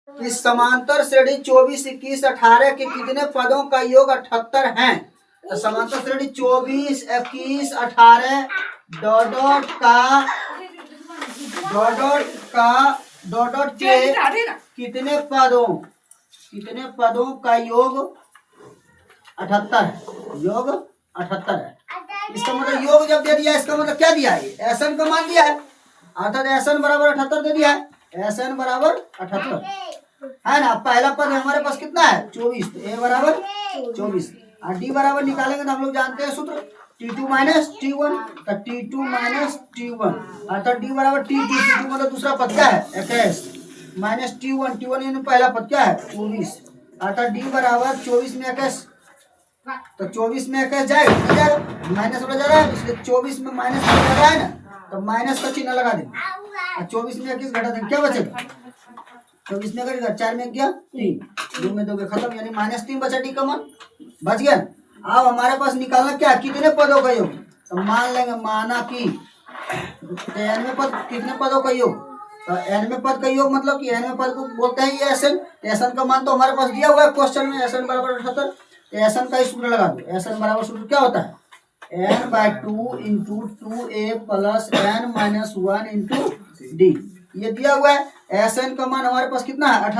कि समांतर श्रेणी 24, 21, 18 के कितने पदों का योग 78 है। तो समांतर श्रेणी 24, 21, 18 डॉट डॉट के कितने पदों का योग 78 है। योग 78 है। इसका मतलब योग जब दे दिया, इसका मतलब क्या दिया है, एसएन का मान दिया है, अर्थात एसएन बराबर 78 दे दिया है। एसएन बराबर 78 है ना। पहला पद हमारे पास कितना है 24, तो ए बराबर 24 और डी बराबर निकालेंगे तो हम लोग जानते हैं सूत्र T2 माइनस T1, तो T2 माइनस T1 अर्थात डी बराबर T2। T2 मतलब दूसरा पद क्या है 21 माइनस T1, T1 यानी पहला पद क्या है 24 अर्थात डी बराबर 24 में 21, तो 24 में 21 जाएगा, माइनस हो जा रहा है, इसलिए 24 में माइनस हो जा रहा है ना, तो माइनस का चिन्ह लगा देंगे और 24 में 21 घटा देंगे, क्या बचेगा 24 में करेगा 4 में गया 3, 2 में 2 खत्म, यानी -3 बचा, डी का मान बच गया। अब हमारे पास निकालना क्या कितने पदों का योग, तो मान लेंगे माना कि n में पद कितने पदों का योग, तो n में पद का योग मतलब कि n में पद को बोलते हैं ये एसएन। एसएन का मान तो हमारे पास दिया हुआ है क्वेश्चन में, एसएन बराबर 78, तो एसएन का ही सूत्र लगा दो। एसएन बराबर सूत्र क्या होता है n/2 into 2a plus n minus 1 into D, ये दिया हुआ है। एस एन का मान हमारे पास कितना है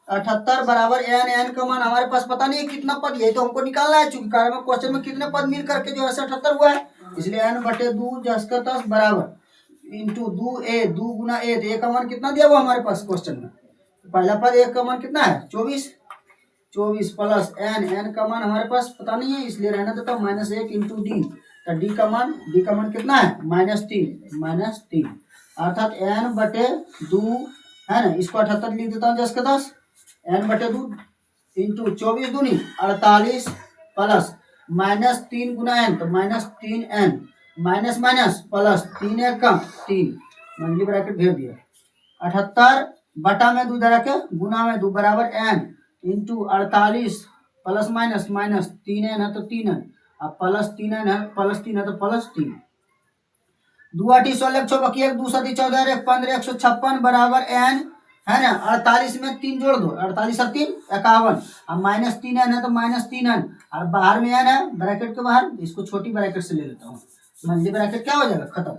78 बराबर एन का मान हमारे पास पता नहीं है कितना पद, यही तो हमको निकालना है, चूंकि कार्य में क्वेश्चन में कितने पद मिल करके जो है 78 हुआ है, इसलिए n बटे 2 10 बराबर इंटू 2a 2 गुना a, तो a का मान कितना दिया हुआ हमारे पास क्वेश्चन में, पहला पद a का मान कितना है 24 प्लस n का मान हमारे पास पता नहीं है, इसलिए रहना देता हूँ -1 इंटू डी, तो डी का मान कितना है -3 अर्थात n बटे 2 है ना, इसको 78 लिख देता हूँ 10 का 10, n बटे 2 इंटू 24 दूनी 48 प्लस -3 गुना n, तो -3n माइनस माइनस प्लस 3 1 का 3 मंगली ब्रैकेट भेज दिया, 78 बटा में 2 इधर के गुना में 2 बराबर n into 48 plus minus 3n है तो 3n, अब प्लस 3n है प्लस 3 है तो प्लस 3, 2 8 16 100 बाकी 1 2 7 14 1 15 156 बराबर n है ना। 48 में 3 जोड़ दो, 48 और 3 51, अब -3n है तो -3n, और बाहर में n है ब्रैकेट के बाहर, इसको छोटी ब्रैकेट से ले लेता हूँ, मंझली ब्रैकेट क्या हो जाएगा खत्म,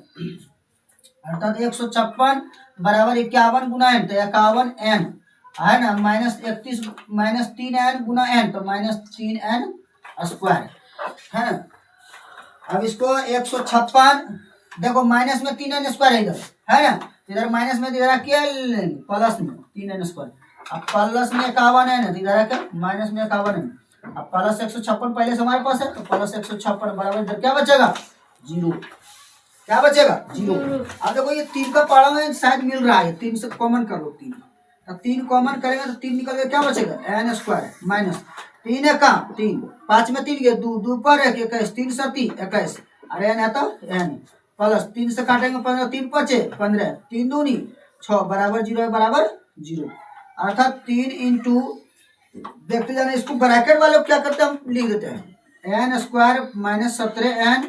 अर्थात 156 बराबर 51 गुना n, तो 51n है ना, -31 -3n गुना n, तो -3n स्क्वायर है ना। अब इसको 156 देखो माइनस में 3n स्क्वायर है इधर है ना, इधर माइनस में इधर क्या प्लस में 3n स्क्वायर, अब प्लस में 51 है ना, इधर आकर माइनस में 51 है, अब प्लस 156 पहले से हमारे पास है, तो प्लस 156 बराबर इधर क्या बचेगा 0, क्या बचेगा 0। अब देखो ये 3 का पारा में शायद मिल रहा है, 3 से कॉमन कर लो, 3 अब 3 कॉमन करेंगे तो 3 निकल गया, क्या बचेगा n स्क्वायर माइनस 3 है कहाँ 3, 5 में 3 गए 2 2 पर 1 21 3 7 21, अरे n है तो n प्लस 3 से काटेंगे 15 3 5 15 3 दूनी 6 बराबर 0 बराबर 0, अर्थात 3 इंटू देखते जाना, इसको ब्रैकेट वाले क्या करते हैं हम लिख देते हैं n स्क्वायर माइनस 17n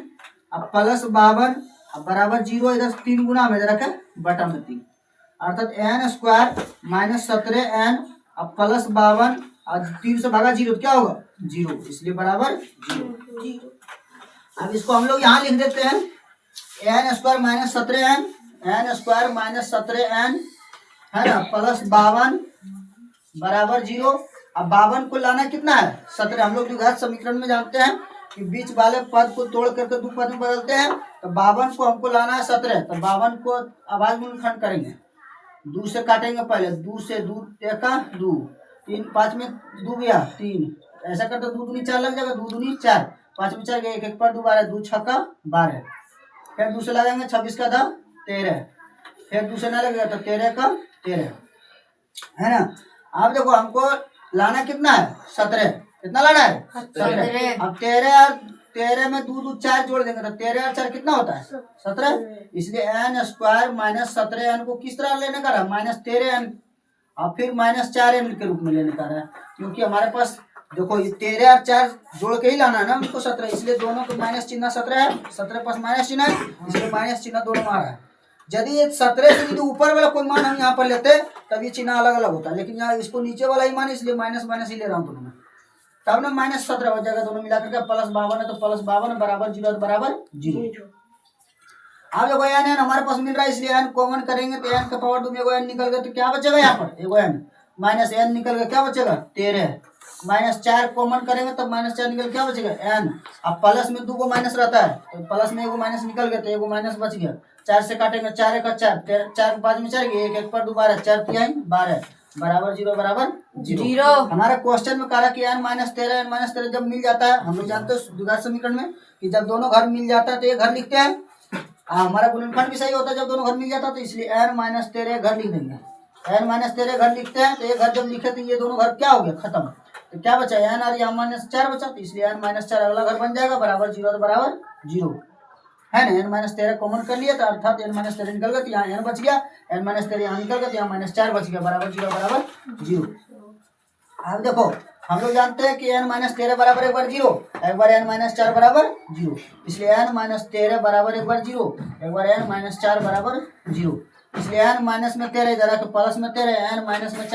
अब प्लस 52 अब बराबर 0, इधर 3 गुना में रखे बटा में 3, अर्थात n स्क्वायर माइनस 17n अब प्लस 52 और 3 से भागा 0 तो क्या होगा 0, इसलिए बराबर 0। अब इसको हम लोग यहाँ लिख देते हैं n square minus 17n n square minus 17n है ना प्लस 52 बराबर 0, अब 52 को लाना कितना है 17, हम लोग द्विघात समीकरण में जानते हैं कि बीच वाले पद को तोड़ करके 2 पद में बदलते हैं, तो 52 को हमको लाना है 17, तो 52 को आवाज गुणनखंड करेंगे, 2 से काटेंगे पहले 2 से 2 1 2 3 5 में 2 गया 3, ऐसा करते 2 दूनी 4 लग जाएगा, 2 दूनी 4 5 में 4 गया 1 1 पर 2 12 2 6 का 12, फिर 2 से लगाएंगे 26 का 13, फिर 2 से ना लगेगा तो 13 का 13 है ना। अब देखो हमको लाना कितना है 17, कितना लाना है 17, अब 13 में 2 2 4 जोड़ देंगे तो 13 और 4 कितना होता है 17, इसलिए n स्क्वायर माइनस 17n को किस तरह लेने का रहा -13n, और फिर -4n के रूप में लेने का रहा, क्योंकि हमारे पास देखो ये 13 और 4 जोड़ के ही लाना है ना हमको 17, इसलिए दोनों को माइनस चिन्ह 17 है, 17 पास माइनस चिन्ह है, इसलिए माइनस चिन्ह दोनों आ रहा है, यदि 17 से यदि ऊपर वाला कोई मान हम यहाँ पर लेते तब ये चिन्ह अलग अलग होता है, लेकिन यहाँ इसको नीचे वाला ही मान इसलिए माइनस माइनस ही ले रहा हूँ दोनों में, तब ना -17 हो जाएगा दोनों मिलाकर के। +52 है तो +52 बराबर 0 बराबर 0। अब देखो n हमारे पास मिल रहा है इसलिए n कॉमन करेंगे तो n का पावर 2 में एगो n निकल गया तो क्या बचेगा यहाँ पर एगो n -n निकल गया, क्या बचेगा 13। -4 कॉमन करेंगे तब -4 निकल क्या बचेगा n। अब प्लस में 2 को माइनस रहता है तो प्लस में एगो माइनस निकल गया तो एगो माइनस बच गया। 4 से काटेंगे 4 1 4, 4 के 5 में 4 1 1 पर 2 12, 4 3 12 बराबर 0 बराबर 0। हमारा क्वेश्चन में कहा कि n-13 जब मिल जाता है, हम लोग जानते हैं द्विघात समीकरण में कि जब दोनों घर मिल जाता है तो ये घर लिखते हैं। हमारा गुणनफल भी सही होता है जब दोनों घर मिल जाता है, तो इसलिए n-13 घर लिख देंगे। n-13 घर लिखते हैं तो ये घर जब लिखे तो ये दोनों घर क्या हो गया खत्म, तो क्या बचा n और यहाँ -4 बचा, तो इसलिए n-4 अगला घर बन जाएगा बराबर 0 तो बराबर 0 है ना। n-13 कॉमन कर लिया तो अर्थात n-13 निकल गया तो यहाँ n बच गया, n-13 यहाँ निकल गया तो यहाँ -4 बच गया बराबर 0 बराबर 0। अब देखो हम लोग जानते हैं कि n-13 बराबर एक बार 0, एक बार n-4 बराबर 0, इसलिए n-13 बराबर एक बार 0, एक बार n-4 बराबर 0, इसलिए n- में 13 इधर आके प्लस में 13 n- में 4